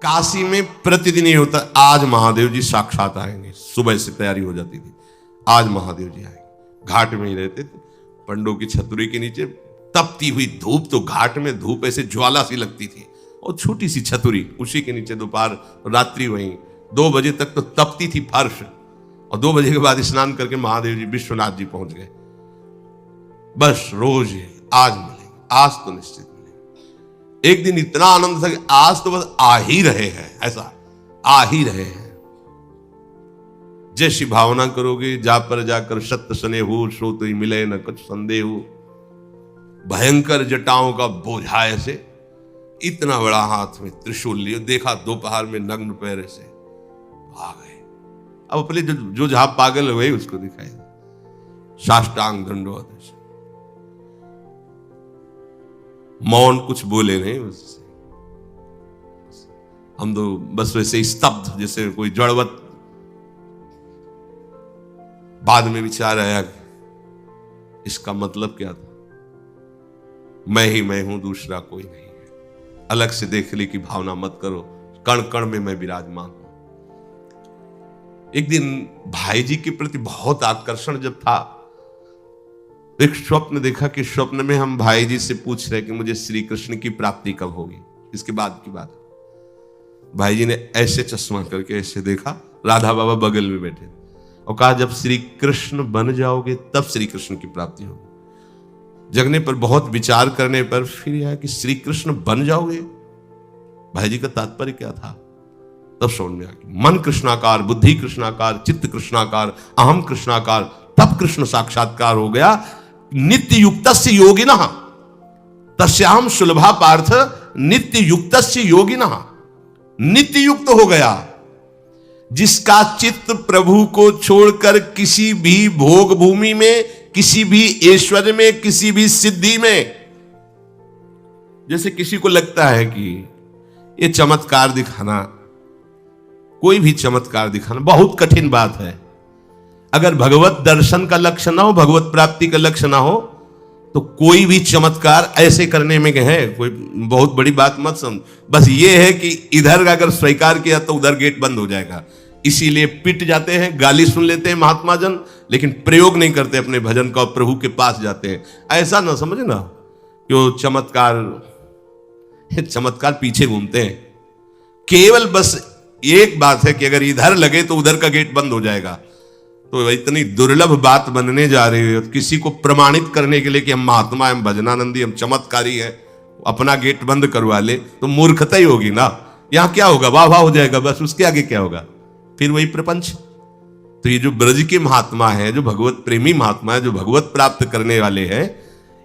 काशी में प्रतिदिन ये होता, आज महादेव जी साक्षात आएंगे, सुबह से तैयारी हो जाती थी, आज महादेव जी आएंगे। घाट में ही रहते थे, पंडों की छतरी के नीचे तपती हुई धूप, तो घाट में धूप ऐसे ज्वाला सी लगती थी, और छोटी सी छतरी, उसी के नीचे दोपहर रात्रि वहीं 2 बजे तक तो तपती थी फर्श, और 2 बजे के बाद स्नान करके महादेव जी विश्वनाथ जी पहुंच गए। बस रोज आज मिलेंगे, आज तो निश्चित मिलेंगे। एक दिन इतना आनंद था कि आज तो बस आ ही रहे हैं, ऐसा आ ही रहे हैं। जैसी भावना करोगे, जा पर जाकर सत्य सने हो, सो तो ही मिले न कुछ संदेह हो। भयंकर जटाओं का बोझा ऐसे, इतना बड़ा हाथ में त्रिशूल लिए, देखा दोपहर में नग्न पैर से आ गए। अब अपने जो जहां पागल हुए उसको दिखाई दे, साष्टांग दंडवत, मौन, कुछ बोले नहीं। उससे हम तो बस वैसे ही स्तब्ध, जैसे कोई जड़वत। बाद में विचार आया, इसका मतलब क्या था? मैं ही मैं हूं, दूसरा कोई नहीं है। अलग से देखने की भावना मत करो, कण कण में मैं विराजमान हूं। एक दिन भाई जी के प्रति बहुत आकर्षण जब था, एक स्वप्न देखा कि स्वप्न में हम भाई जी से पूछ रहे कि मुझे श्री कृष्ण की प्राप्ति कब होगी। इसके बाद की बात, भाई जी ने ऐसे चश्मा करके ऐसे देखा, राधा बाबा बगल में बैठे, और कहा जब श्री कृष्ण बन जाओगे तब श्री कृष्ण की प्राप्ति होगी। जगने पर, बहुत विचार करने पर फिर यह कि श्री कृष्ण बन जाओगे, भाई जी का तात्पर्य क्या था? तब समझ में आ गया। मन कृष्णाकार, बुद्धि कृष्णाकार, चित्त कृष्णाकार, अहम कृष्णाकार, तब कृष्ण साक्षात्कार हो गया। नित्य युक्तस्य योगिनः तस्याहं सुलभा पार्थ, नित्य युक्तस्य योगिनः, नित्य युक्त हो गया जिसका चित्त प्रभु को छोड़कर किसी भी भोग भूमि में, किसी भी ऐश्वर्य में, किसी भी सिद्धि में, जैसे किसी को लगता है कि ये चमत्कार दिखाना, कोई भी चमत्कार दिखाना बहुत कठिन बात है। अगर भगवत दर्शन का लक्ष्य ना हो, भगवत प्राप्ति का लक्ष्य ना हो, तो कोई भी चमत्कार ऐसे करने में है, कोई बहुत बड़ी बात मत समझ। बस ये है कि इधर अगर स्वीकार किया तो उधर गेट बंद हो जाएगा, इसीलिए पिट जाते हैं, गाली सुन लेते हैं महात्मा जन, लेकिन प्रयोग नहीं करते अपने भजन का, प्रभु के पास जाते हैं। ऐसा ना समझना कि चमत्कार पीछे घूमते हैं। केवल बस एक बात है कि अगर इधर लगे तो उधर का गेट बंद हो जाएगा। तो इतनी दुर्लभ बात बनने जा रही है, किसी को प्रमाणित करने के लिए कि हम महात्मा, हम भजनानंदी, हम चमत्कारी हैं, अपना गेट बंद करवा ले तो मूर्खता ही होगी ना। यहां क्या होगा? वाह वाह हो जाएगा, बस उसके आगे क्या होगा? फिर वही प्रपंच। तो ये जो ब्रज के महात्मा है, जो भगवत प्रेमी महात्मा है, जो भगवत प्राप्त करने वाले हैं,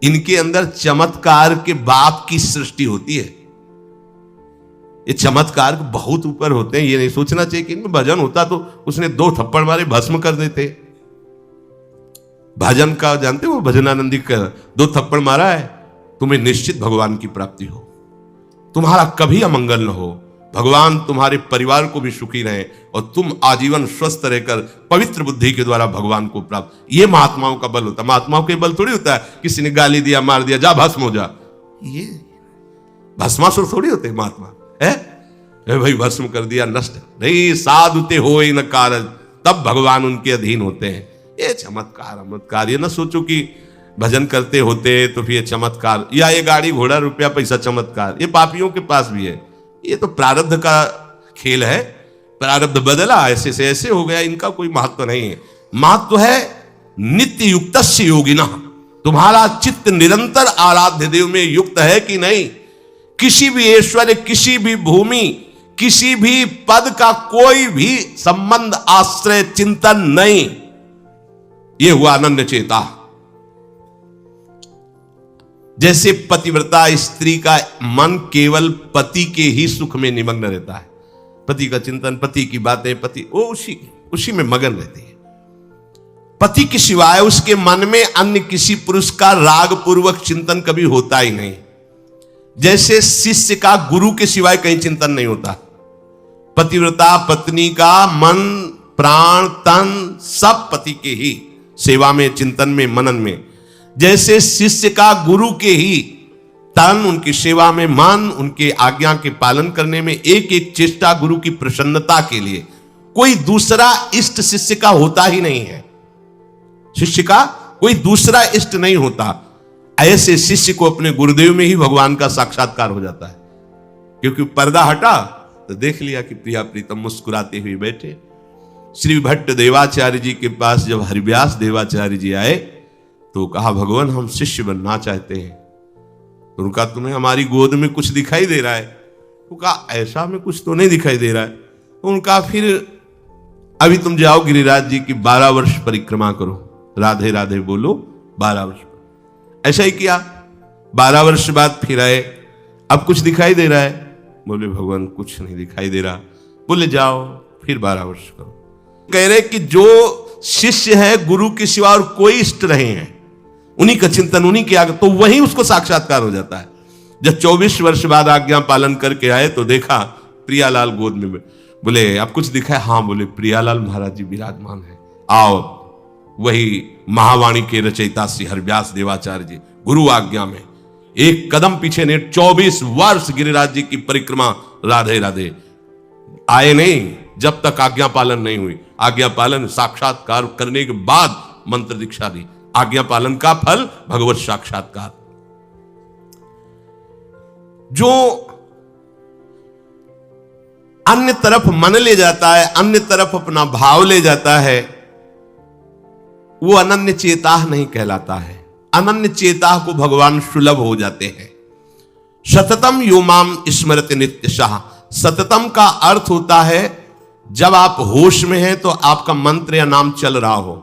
इनके अंदर चमत्कार के बाप की सृष्टि होती है। ये चमत्कार बहुत ऊपर होते हैं। ये नहीं सोचना चाहिए कि इनमें भजन होता तो उसने 2 थप्पड़ मारे भस्म कर देते। भजन का जानते हो, भजनानंदी का 2 थप्पड़ मारा है, तुम्हें निश्चित भगवान की प्राप्ति हो, तुम्हारा कभी अमंगल न हो, भगवान तुम्हारे परिवार को भी सुखी रहे, और तुम आजीवन स्वस्थ रहकर पवित्र बुद्धि के द्वारा भगवान को प्राप्त। ये महात्माओं का बल होता है। महात्माओं के बल थोड़ी होता है किसी ने गाली दिया, मार दिया, जा भस्म हो जा। ये भस्मासुर थोड़ी होते महात्मा है भाई, भस्म कर दिया, नष्ट नहीं। साधुते हो न कारज, तब भगवान उनके अधीन होते हैं। ये चमत्कार, ये ना सोचो कि भजन करते होते तो फिर ये चमत्कार, या ये गाड़ी घोड़ा रुपया पैसा चमत्कार, ये पापियों के पास भी है। ये तो प्रारब्ध का खेल है, प्रारब्ध बदला, ऐसे से ऐसे हो गया, इनका कोई महत्व नहीं है। महत्व है नित्य युक्तस्य योगिनः, तुम्हारा चित्त निरंतर आराध्य देव में युक्त है कि नहीं। किसी भी ऐश्वर्य, किसी भी भूमि, किसी भी पद का कोई भी संबंध, आश्रय, चिंतन नहीं। यह हुआ अनन्य चेता। जैसे पतिव्रता स्त्री का मन केवल पति के ही सुख में निमग्न रहता है, पति का चिंतन, पति की बातें, पति वो उसी में मगन रहती है। पति के सिवाय उसके मन में अन्य किसी पुरुष का राग पूर्वक चिंतन कभी होता ही नहीं। जैसे शिष्य का गुरु के सिवाय कहीं चिंतन नहीं होता। पतिव्रता पत्नी का मन, प्राण, तन सब पति के ही सेवा में, चिंतन में, मनन में। जैसे शिष्य का गुरु के ही तन, उनकी सेवा में मन, उनके आज्ञा के पालन करने में एक एक चेष्टा गुरु की प्रसन्नता के लिए। कोई दूसरा इष्ट शिष्य का होता ही नहीं है, शिष्य का कोई दूसरा इष्ट नहीं होता। ऐसे शिष्य को अपने गुरुदेव में ही भगवान का साक्षात्कार हो जाता है, क्योंकि पर्दा हटा तो देख लिया कि प्रिया प्रीतम मुस्कुराते हुए बैठे। श्री भट्ट देवाचार्य जी के पास जब हरिव्यास देवाचार्य जी आए तो कहा, भगवान हम शिष्य बनना चाहते हैं। तो उनका, तुम्हें हमारी गोद में कुछ दिखाई दे रहा है? तो कहा, ऐसा में कुछ तो नहीं दिखाई दे रहा है। तो उनका, फिर अभी तुम जाओ गिरिराज जी की 12 वर्ष परिक्रमा करो, राधे राधे बोलो 12 वर्ष। ऐसा ही किया, 12 वर्ष बाद फिर आए, अब कुछ दिखाई दे रहा है? बोले, भगवान कुछ नहीं दिखाई दे रहा। बोले, जाओ फिर 12 वर्ष करो। कह रहे कि जो शिष्य है गुरु के सिवा और कोई इष्ट नहीं है, उन्हीं का चिंतन, उन्हीं की आज्ञा, तो वही उसको साक्षात्कार हो जाता है। जब 24 वर्ष बाद आज्ञा पालन करके आए तो देखा प्रियालाल गोद में। बोले, अब कुछ दिखा है? हाँ। बोले, प्रियालाल महाराज जी विराजमान है, आओ। वही महावाणी के रचयिता श्री हरिव्यास देवाचार्य जी गुरु आज्ञा में एक कदम पीछे ने 24 वर्ष गिरिराज जी की परिक्रमा राधे राधे आए नहीं, जब तक आज्ञा पालन नहीं हुई। आज्ञा पालन साक्षात्कार करने के बाद मंत्र दीक्षा दी। आज्ञा पालन का फल भगवत साक्षात्कार। जो अन्य तरफ मन ले जाता है, अन्य तरफ अपना भाव ले जाता है, वो अनन्य चेता नहीं कहलाता है। अनन्य चेता को भगवान सुलभ हो जाते हैं। सततम यो माम स्मरति नित्यशः। सततम का अर्थ होता है जब आप होश में हैं तो आपका मंत्र या नाम चल रहा हो।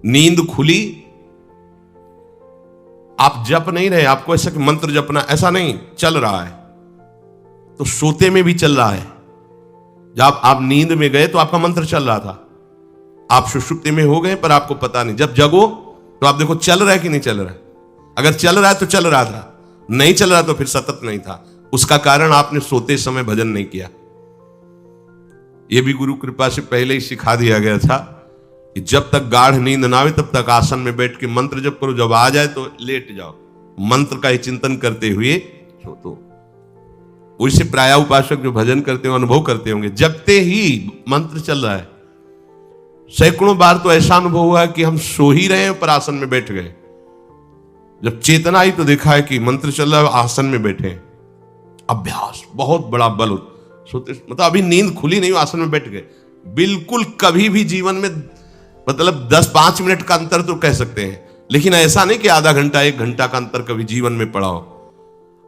नींद खुली, आप जप नहीं रहे, आपको ऐसा कि मंत्र जपना, ऐसा नहीं, चल रहा है। तो सोते में भी चल रहा है। जब आप नींद में गए तो आपका मंत्र चल रहा था, आप सुषुप्ति में हो गए पर आपको पता नहीं। जब जगो तो आप देखो चल रहा है कि नहीं चल रहा है। अगर चल रहा है तो चल रहा था, नहीं चल रहा तो फिर सतत नहीं था। उसका कारण आपने सोते समय भजन नहीं किया। यह भी गुरु कृपा से पहले ही सिखा दिया गया था कि जब तक गाढ़ नींद ना आवे तब तक आसन में बैठ के मंत्र जप करो, जब आ जाए तो लेट जाओ, मंत्र का ही चिंतन करते हुए सो। तो उससे प्राय उपासक जो भजन करते हो अनुभव करते होंगे, जगते ही मंत्र चल रहा है। सैकड़ों बार तो ऐसा अनुभव हुआ कि हम सो ही रहे हैं पर आसन में बैठ गए, जब चेतना आई तो देखा है कि मंत्र चल रहा है, आसन में बैठे हैं। अभ्यास बहुत बड़ा बल सोते, मतलब अभी नींद खुली नहीं, आसन में बैठ गए। बिल्कुल कभी भी जीवन में मतलब 10-5 मिनट का अंतर तो कह सकते हैं, लेकिन ऐसा नहीं कि आधा घंटा 1 घंटा का अंतर कभी जीवन में पड़ा हो।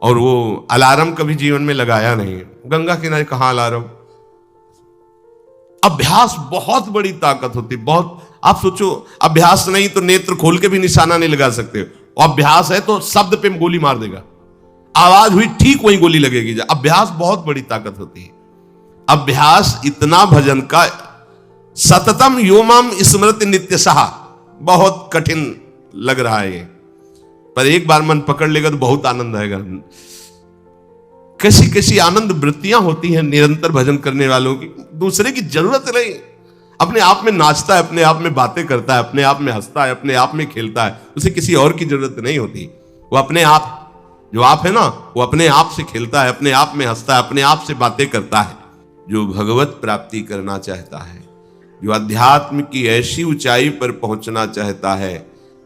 और वो अलार्म कभी जीवन में लगाया नहीं। गंगा किनारे कहां अलार्म। अभ्यास बहुत बड़ी ताकत होती, बहुत। आप सोचो, अभ्यास नहीं तो नेत्र खोल के भी निशाना नहीं लगा सकते, अभ्यास है तो शब्द पे गोली मार देगा, आवाज हुई ठीक वही गोली लगेगी। अभ्यास बहुत बड़ी ताकत होती है। अभ्यास इतना भजन का, सततम योमम स्मृति नित्यशः, बहुत कठिन लग रहा है ये, पर एक बार मन पकड़ लेगा तो बहुत आनंद आएगा। कैसी कैसी आनंद वृत्तियां होती हैं निरंतर भजन करने वालों की। दूसरे की जरूरत नहीं, अपने आप में नाचता है, अपने आप में बातें करता है, अपने आप में हंसता है, अपने आप में खेलता है, उसे किसी और की जरूरत नहीं होती। वो अपने आप, जो आप है ना, वो अपने आप से खेलता है, अपने आप में हंसता है, अपने आप से बातें करता है। जो भगवत प्राप्ति करना चाहता है, जो अध्यात्म की ऐसी ऊंचाई पर पहुंचना चाहता है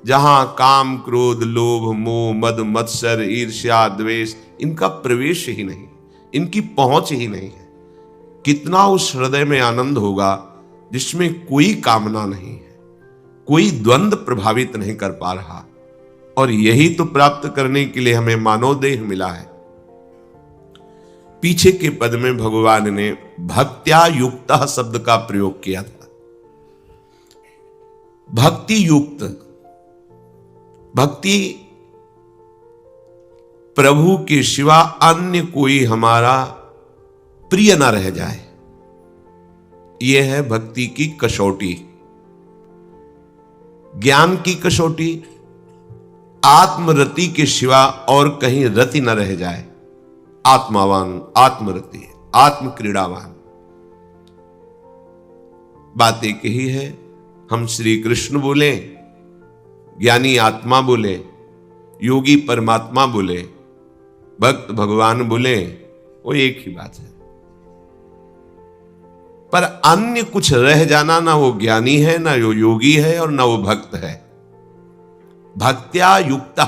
जहां काम क्रोध लोभ मोह मद मत्सर ईर्ष्या द्वेष इनका प्रवेश ही नहीं, इनकी पहुंच ही नहीं है, कितना उस हृदय में आनंद होगा जिसमें कोई कामना नहीं है, कोई द्वंद्व प्रभावित नहीं कर पा रहा। और यही तो प्राप्त करने के लिए हमें मानव देह मिला है। पीछे के पद में भगवान ने भक्त्या युक्तः शब्द का प्रयोग किया था। भक्ति युक्त, भक्ति प्रभु के सिवा अन्य कोई हमारा प्रिय न रह जाए, यह है भक्ति की कसौटी। ज्ञान की कसौटी, आत्मरति के सिवा और कहीं रति न रह जाए। आत्मावान, आत्मरति, आत्म क्रीड़ावान। बात एक ही है, हम श्री कृष्ण बोले, ज्ञानी आत्मा बोले, योगी परमात्मा बोले, भक्त भगवान बोले, वो एक ही बात है। पर अन्य कुछ रह जाना, ना वो ज्ञानी है, ना वो योगी है, और ना वो भक्त है। भक्त्या युक्ता,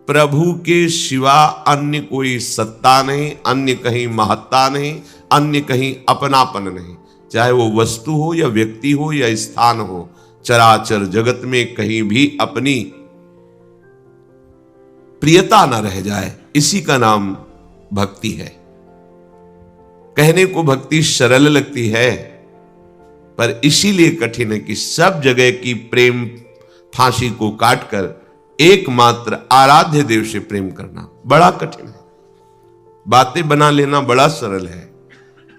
प्रभु के सिवा अन्य कोई सत्ता नहीं, अन्य कहीं महत्ता नहीं, अन्य कहीं अपनापन नहीं। चाहे वो वस्तु हो या व्यक्ति हो या स्थान हो, चराचर जगत में कहीं भी अपनी प्रियता न रह जाए, इसी का नाम भक्ति है। कहने को भक्ति सरल लगती है, पर इसीलिए कठिन है कि सब जगह की प्रेम फांसी को काटकर एकमात्र आराध्य देव से प्रेम करना बड़ा कठिन है। बातें बना लेना बड़ा सरल है,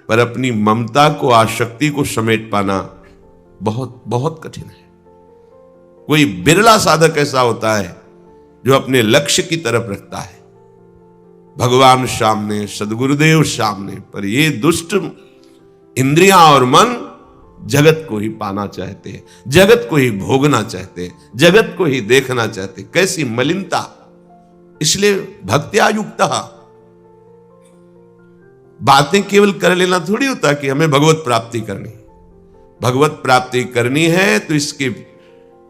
पर अपनी ममता को, आसक्ति को समेट पाना बहुत बहुत कठिन है। कोई बिरला साधक ऐसा होता है जो अपने लक्ष्य की तरफ रखता है, भगवान सामने, सदगुरुदेव सामने, पर ये दुष्ट इंद्रियां और मन जगत को ही पाना चाहते हैं, जगत को ही भोगना चाहते हैं, जगत को ही देखना चाहते हैं। कैसी मलिनता! इसलिए भक्त्या युक्ता, बातें केवल कर लेना थोड़ी होता कि हमें भगवत प्राप्ति करनी। भगवत प्राप्ति करनी है तो इसके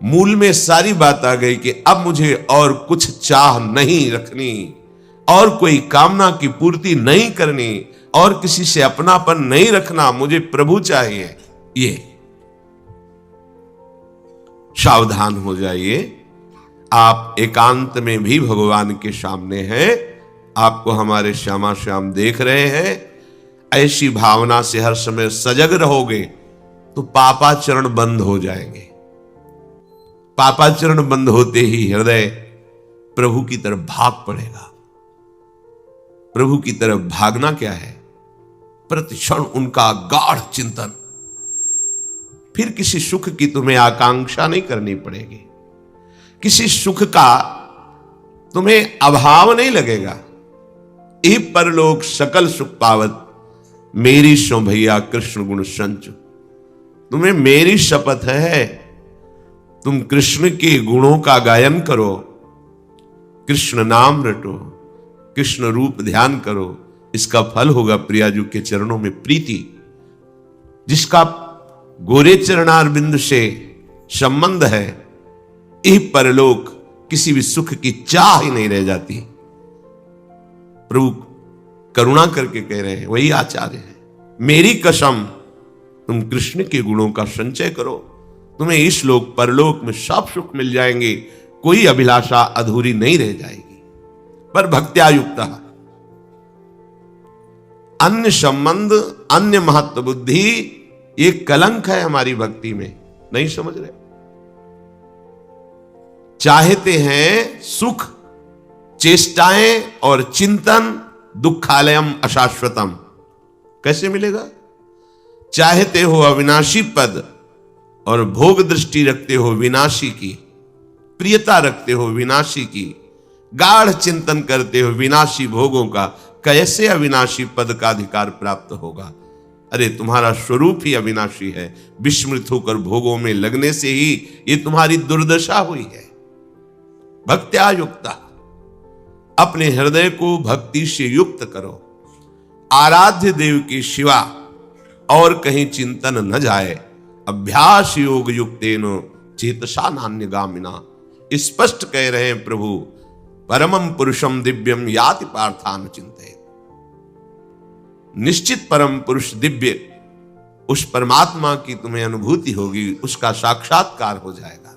मूल में सारी बात आ गई कि अब मुझे और कुछ चाह नहीं रखनी, और कोई कामना की पूर्ति नहीं करनी, और किसी से अपनापन नहीं रखना, मुझे प्रभु चाहिए। ये सावधान हो जाइए, आप एकांत में भी भगवान के सामने हैं, आपको हमारे श्यामा श्याम देख रहे हैं। ऐसी भावना से हर समय सजग रहोगे तो पापाचरण बंद हो जाएंगे। पापाचरण बंद होते ही हृदय प्रभु की तरफ भाग पड़ेगा। प्रभु की तरफ भागना क्या है? प्रतिक्षण उनका गाढ़ चिंतन। फिर किसी सुख की तुम्हें आकांक्षा नहीं करनी पड़ेगी, किसी सुख का तुम्हें अभाव नहीं लगेगा। इह परलोक सकल सुख पावत, मेरी सो भैया कृष्ण गुण संच। तुम्हें मेरी शपथ है, तुम कृष्ण के गुणों का गायन करो, कृष्ण नाम रटो, कृष्ण रूप ध्यान करो। इसका फल होगा प्रियाजू के चरणों में प्रीति। जिसका गोरे चरणारविंद से संबंध है, इह परलोक किसी भी सुख की चाह ही नहीं रह जाती। प्रभु करुणा करके कह रहे हैं, वही आचार्य है, मेरी कसम तुम कृष्ण के गुणों का संचय करो, तुम्हें इस लोक परलोक में सब सुख मिल जाएंगे, कोई अभिलाषा अधूरी नहीं रह जाएगी। पर भक्त्या युक्ता, अन्य संबंध, अन्य महत्व बुद्धि, ये कलंक है हमारी भक्ति में। नहीं समझ रहे? चाहते हैं सुख, चेष्टाएं और चिंतन, दुखालयम अशाश्वतम। कैसे मिलेगा? चाहते हो अविनाशी पद और भोग दृष्टि रखते हो विनाशी की, प्रियता रखते हो विनाशी की, गाढ़ चिंतन करते हो विनाशी भोगों का, कैसे अविनाशी पद का अधिकार प्राप्त होगा? अरे तुम्हारा स्वरूप ही अविनाशी है। विस्मृत होकर भोगों में लगने से ही ये तुम्हारी दुर्दशा हुई है। भक्त्या युक्ता, अपने हृदय को भक्ति से युक्त करो। आराध्य देव के सिवा और कहीं चिंतन न जाए। अभ्यास योग युक्तेन चेतसा नान्यगामिना। स्पष्ट कह रहे हैं प्रभु, परमं पुरुषम दिव्यम याति पार्थान चिंतयेत्। निश्चित परम पुरुष दिव्य, उस परमात्मा की तुम्हें अनुभूति होगी, उसका साक्षात्कार हो जाएगा।